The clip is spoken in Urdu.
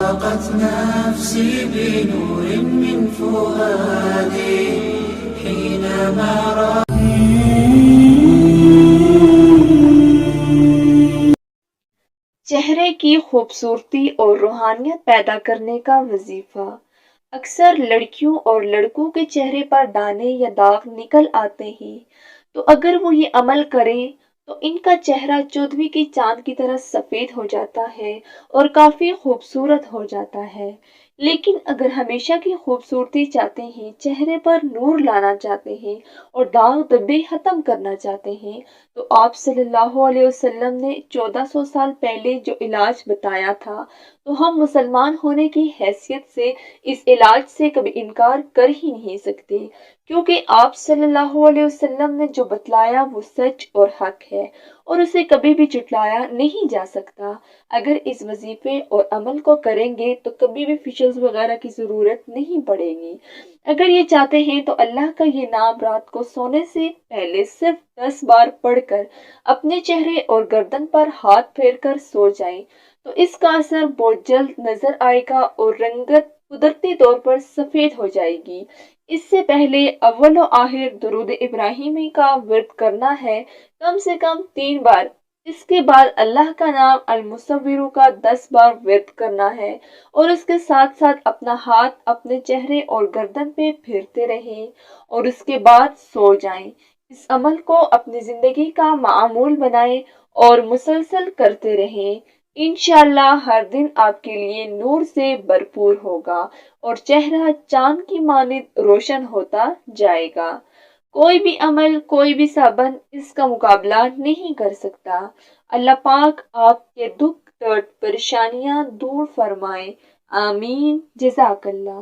ضاقت نفسي بنور من فؤادي حينما چہرے کی خوبصورتی اور روحانیت پیدا کرنے کا وظیفہ۔ اکثر لڑکیوں اور لڑکوں کے چہرے پر دانے یا داغ نکل آتے ہیں، تو اگر وہ یہ عمل کریں تو ان کا چہرہ چودھویں کی چاند کی طرح سفید ہو جاتا ہے اور کافی خوبصورت ہو جاتا ہے۔ لیکن اگر ہمیشہ کی خوبصورتی چاہتے ہیں، چہرے پر نور لانا چاہتے ہیں اور داغ دھبے ختم کرنا چاہتے ہیں، تو آپ صلی اللہ علیہ وسلم نے 1400 سال پہلے جو علاج بتایا تھا، تو ہم مسلمان ہونے کی حیثیت سے اس علاج سے کبھی انکار کر ہی نہیں سکتے، کیونکہ آپ صلی اللہ علیہ وسلم نے جو بتلایا وہ سچ اور حق ہے اور اسے کبھی بھی جھٹلایا نہیں جا سکتا۔ اگر اس وظیفے اور عمل کو کریں گے تو کبھی بھی فیشلز وغیرہ کی ضرورت نہیں پڑے گی۔ اگر یہ چاہتے ہیں تو اللہ کا یہ نام رات کو سونے سے پہلے صرف 10 بار پڑھ کر اپنے چہرے اور گردن پر ہاتھ پھیر کر سو جائیں تو اس کا اثر بہت جلد نظر آئے گا اور رنگت قدرتی طور پر سفید ہو جائے گی۔ اس سے پہلے اول و آخر درود ابراہیمی کا ورد کرنا ہے، کم سے کم 3 بار۔ اس کے بعد اللہ کا نام المصور کا 10 بار ورد کرنا ہے اور اس کے ساتھ ساتھ اپنا ہاتھ اپنے چہرے اور گردن پہ پھیرتے رہیں اور اس کے بعد سو جائیں۔ اس عمل کو اپنی زندگی کا معمول بنائیں اور مسلسل کرتے رہیں۔ انشاءاللہ ہر دن آپ کے لیے نور سے بھرپور ہوگا اور چہرہ چاند کی مانند روشن ہوتا جائے گا۔ کوئی بھی عمل، کوئی بھی صابن اس کا مقابلہ نہیں کر سکتا۔ اللہ پاک آپ کے دکھ درد پریشانیاں دور فرمائے، آمین۔ جزاک اللہ۔